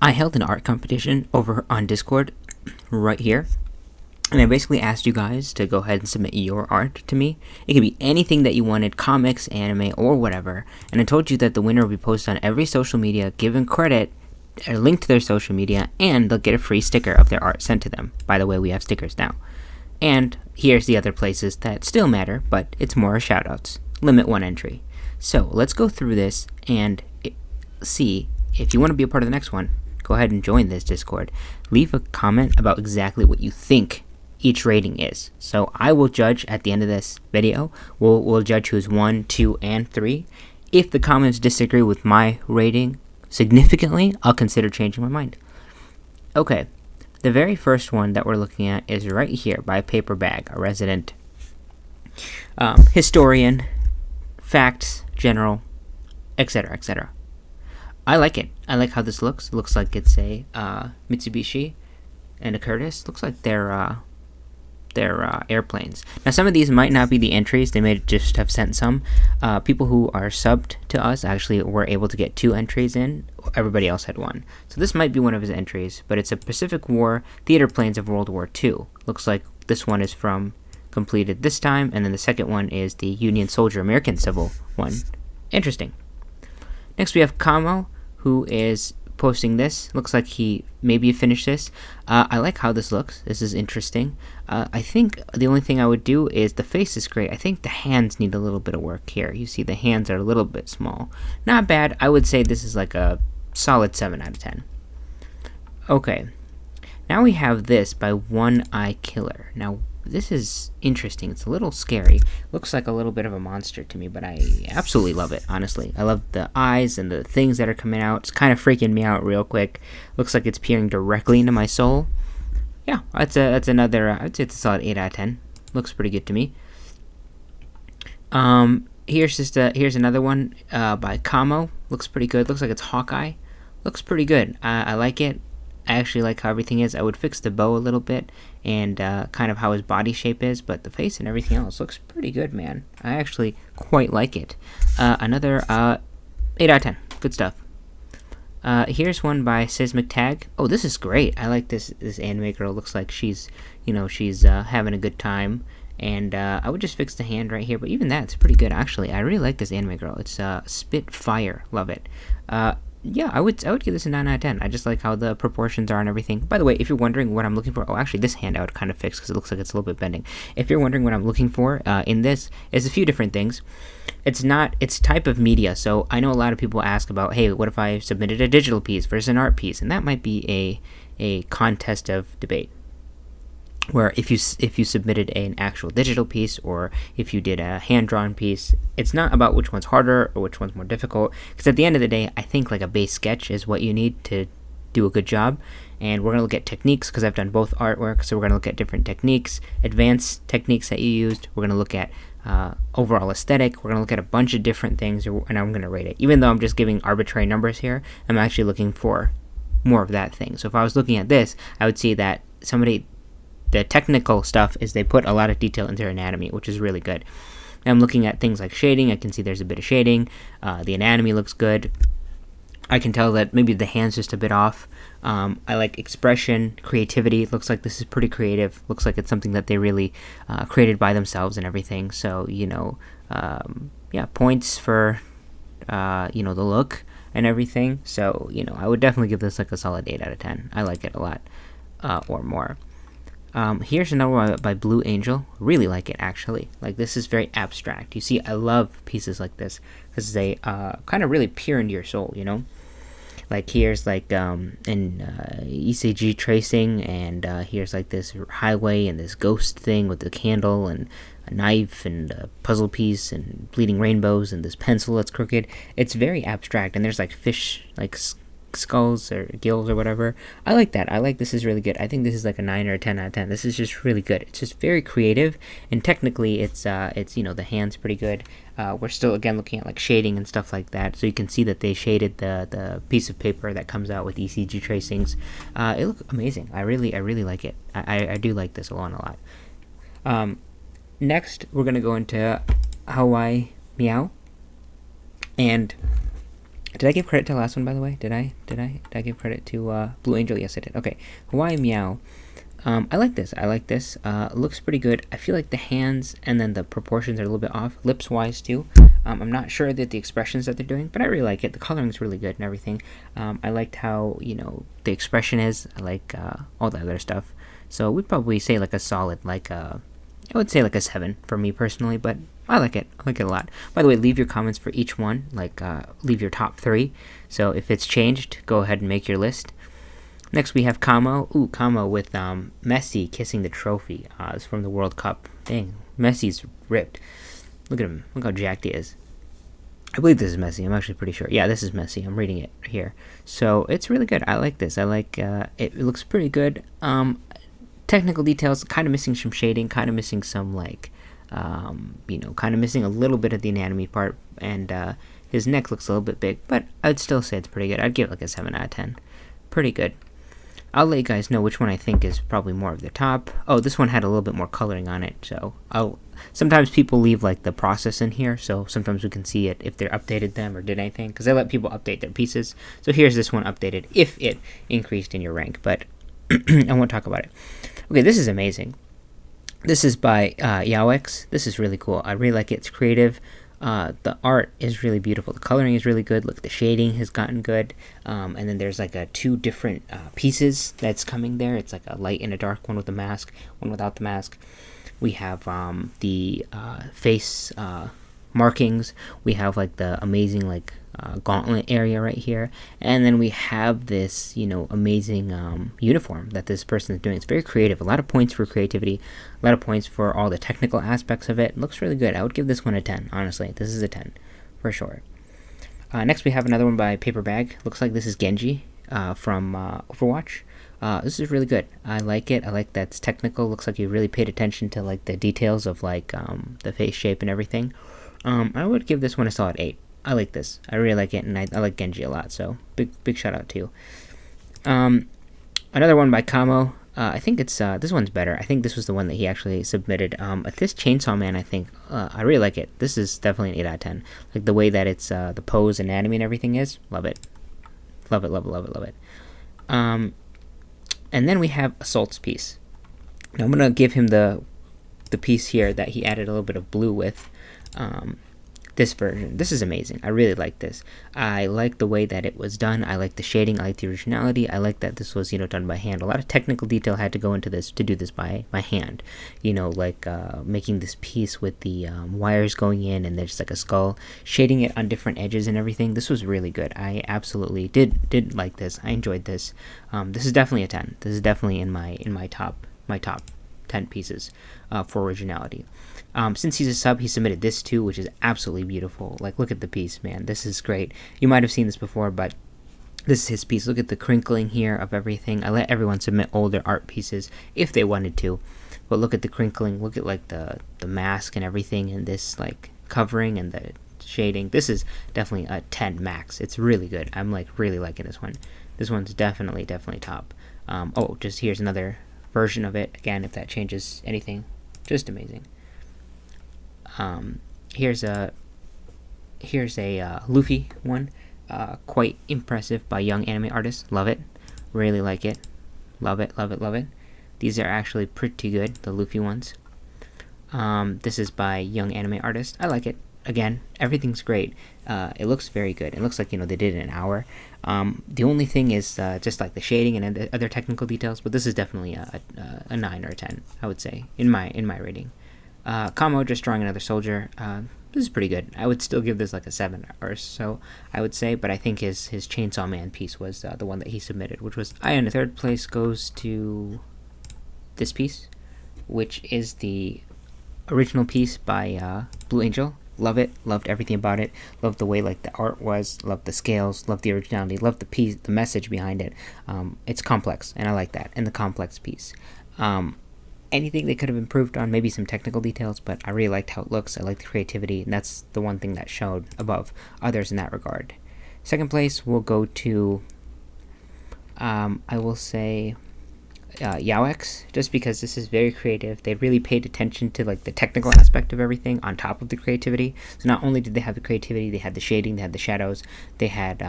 I held an art competition over on Discord right here, and I basically asked you guys to go ahead and submit your art to me. It could be anything that you wanted, comics, anime, or whatever. And I told you that the winner will be posted on every social media, given credit, a link to their social media, and they'll get a free sticker of their art sent to them. By the way, we have stickers now. And here's the other places that still matter, but it's more shoutouts. Limit 1 entry. So let's go through this and see if you want to be a part of the next one. Go ahead and join this Discord. Leave a comment about exactly what you think each rating is. So I will judge at the end of this video. We'll judge who's 1, 2, and 3. If the comments disagree with my rating significantly, I'll consider changing my mind. Okay, the very first one that we're looking at is right here by Paper Bag, a resident historian, facts, general, etc., etc. I like it. I like how this looks. It looks like it's a Mitsubishi and a Curtiss. Looks like they're airplanes. Now, some of these might not be the entries. They may just have sent some. People who are subbed to us actually were able to get 2 entries in. Everybody else had 1. So this might be one of his entries, but it's a Pacific War theater planes of World War II. Looks like this one is from completed this time, and then the second one is the Union Soldier American Civil one. Interesting. Next we have Kamo, who is posting this. Looks like he maybe finished this. I like how this looks. This is interesting. I think the only thing I would do is the face is great. I think the hands need a little bit of work here. You see the hands are a little bit small. Not bad. I would say this is like a solid 7 out of 10. Okay. Now we have this by One Eye Killer. Now this is interesting. It's a little scary. Looks like a little bit of a monster to me, but I absolutely love it, honestly. I love the eyes and the things that are coming out. It's kind of freaking me out real quick. Looks like it's peering directly into my soul. Yeah, that's another, I'd say it's a solid 8 out of 10. Looks pretty good to me. Here's another one by Kamo. Looks pretty good. Looks like it's Hawkeye. Looks pretty good. I like it. I actually like how everything is. I would fix the bow a little bit and kind of how his body shape is, but the face and everything else looks pretty good, man. I actually quite like it. Another 8 out of 10. Good stuff. Here's one by Seismic Tag. Oh, this is great. I like this anime girl. Looks like she's having a good time. And I would just fix the hand right here, but even that's pretty good, actually. I really like this anime girl. It's Spitfire. Love it. Yeah, I would give this a 9 out of 10. I just like how the proportions are and everything. By the way, if you're wondering what I'm looking for, actually, this hand I would kind of fix because it looks like it's a little bit bending. If you're wondering what I'm looking for in this, is a few different things. It's type of media. So I know a lot of people ask about, hey, what if I submitted a digital piece versus an art piece? And that might be a contest of debate, where if you submitted an actual digital piece or if you did a hand-drawn piece, it's not about which one's harder or which one's more difficult, because at the end of the day, I think like a base sketch is what you need to do a good job. And we're going to look at techniques, because I've done both artwork, so we're going to look at different techniques, advanced techniques that you used. We're going to look at overall aesthetic. We're going to look at a bunch of different things, and I'm going to rate it. Even though I'm just giving arbitrary numbers here, I'm actually looking for more of that thing. So if I was looking at this, I would see that the technical stuff is they put a lot of detail into their anatomy, which is really good. And I'm looking at things like shading. I can see there's a bit of shading. The anatomy looks good. I can tell that maybe the hand's just a bit off. I like expression, creativity. It looks like this is pretty creative. Looks like it's something that they really created by themselves and everything. So, points for, the look and everything. So, I would definitely give this like a solid 8 out of 10. I like it a lot or more. Here's another one by Blue Angel. Really like it, actually. Like, this is very abstract. You see, I love pieces like this because they kind of really peer into your soul, Like, here's like an ECG tracing, and here's like this highway and this ghost thing with the candle and a knife and a puzzle piece and bleeding rainbows and this pencil that's crooked. It's very abstract, and there's like fish, like skulls or gills or whatever. I like that. This is really good. I think this is like a 9 or a 10 out of 10. This is just really good. It's just very creative, and technically it's the hand's pretty good. We're still again looking at like shading and stuff like that, so you can see that they shaded the piece of paper that comes out with ECG tracings. It looks amazing. I really like it. I do like this a lot. Next we're gonna go into Hawaii Meow, and Did I give credit to the last one, by the way? Did I give credit to Blue Angel? Yes, I did. Okay, Hawaii Meow. I like this. I like this. Looks pretty good. I feel like the hands and then the proportions are a little bit off, lips wise too. I'm not sure that the expressions that they're doing, but I really like it. The coloring is really good and everything. I liked how the expression is. I like all the other stuff. So we'd probably say like a solid I would say like a 7 for me personally, but I like it. I like it a lot. By the way, leave your comments for each one. Leave your top 3. So if it's changed, go ahead and make your list. Next we have Camo. Ooh, Camo with Messi kissing the trophy. It's from the World Cup. Dang, Messi's ripped. Look at him. Look how jacked he is. I believe this is Messi. I'm actually pretty sure. Yeah, this is Messi. I'm reading it here. So it's really good. I like this. I like it looks pretty good. Technical details, kind of missing some shading, kind of missing some kind of missing a little bit of the anatomy part, and his neck looks a little bit big, but I'd still say it's pretty good. I'd give it like a 7 out of 10. Pretty good. I'll let you guys know which one I think is probably more of the top. Oh, this one had a little bit more coloring on it, so sometimes people leave like the process in here, so sometimes we can see it if they updated them or did anything, because I let people update their pieces. So here's this one updated if it increased in your rank, but I won't talk about it. Okay, this is amazing. This is by Yaox. This is really cool. I really like it. It's creative. The art is really beautiful. The coloring is really good. Look, the shading has gotten good. And then there's like 2 different pieces that's coming there. It's like a light and a dark, one with the mask, one without the mask. We have the face markings. We have like the amazing gauntlet area right here, and then we have this amazing uniform that this person is doing. It's very creative. A lot of points for creativity, a lot of points for all the technical aspects of it. Looks really good. I would give this one a 10. Honestly, this is a 10 for sure. Next we have another one by Paper Bag. Looks like this is Genji from Overwatch. This is really good. I like it. I like that it's technical. Looks like you really paid attention to like the details of the face shape and everything. I would give this one a solid 8. I like this. I really like it, and I like Genji a lot, so big shout out to you. Another one by Camo. I think it's this one's better. I think this was the one that he actually submitted. This Chainsaw Man, I think I really like it. This is definitely an 8 out of 10. Like the way that it's the pose, anatomy, and everything is. Love it. Love it, love it, love it, love it. And then we have Assault's piece. Now I'm gonna give him the piece here that he added a little bit of blue with. This version. This is amazing. I really like this. I like the way that it was done. I like the shading. I like the originality. I like that this was, done by hand. A lot of technical detail had to go into this to do this by hand. Making this piece with the wires going in, and there's like a skull, shading it on different edges and everything. This was really good. I absolutely did like this. I enjoyed this. This is definitely a 10. This is definitely in my top 10 pieces for originality. Since he's a sub, he submitted this too, which is absolutely beautiful. Like, look at the piece, man. This is great. You might have seen this before, but this is his piece. Look at the crinkling here of everything. I let everyone submit older art pieces if they wanted to, but look at the crinkling. Look at like the mask and everything, and this like covering and the shading. This is definitely a 10 max. It's really good. I'm like really liking this one. This one's definitely top. Just here's another version of it. Again, if that changes anything, just amazing. Here's a Luffy one, quite impressive by Young Anime Artist. Love it, really like it, love it, love it, love it. These are actually pretty good, the Luffy ones. This is by Young Anime Artist. I like it. Again, everything's great. It looks very good. It looks like they did it in an hour. The only thing is just like the shading and the other technical details, but this is definitely a 9 or a 10, I would say, in my rating. Camo just drawing another soldier. This is pretty good. I would still give this like a 7 or so, I would say, but I think his Chainsaw Man piece was the one that he submitted, which was Iron. Third place goes to this piece, which is the original piece by Blue Angel. Love it. Loved everything about it. Loved the way like the art was. Loved the scales. Loved the originality. Loved the piece, the message behind it. It's complex, and I like that. And the complex piece. Anything they could have improved on, maybe some technical details, but I really liked how it looks. I liked the creativity, and that's the one thing that showed above others in that regard. Second place will go to, I will say, Yaox, just because this is very creative. They really paid attention to like the technical aspect of everything on top of the creativity. So not only did they have the creativity, they had the shading, they had the shadows, they had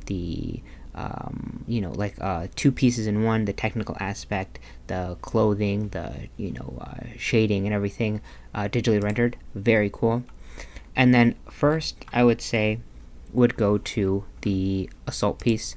the like two pieces in one, the technical aspect, the clothing, the shading and everything digitally rendered. Very cool. And then first, I would say would go to the assault piece.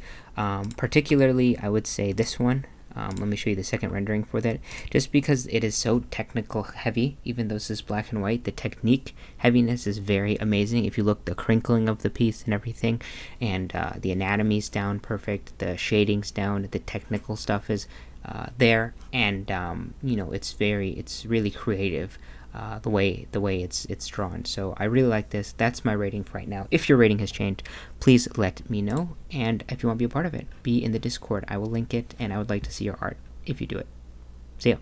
Particularly, I would say this one. Let me show you the second rendering for that. Just because it is so technical heavy, even though this is black and white, the technique heaviness is very amazing. If you look, the crinkling of the piece and everything, and the anatomy's down perfect, the shading's down, the technical stuff is there, and it's really creative. The way it's drawn. So I really like this. That's my rating for right now. If your rating has changed, please let me know. And if you want to be a part of it, be in the Discord. I will link it, and I would like to see your art if you do it. See ya.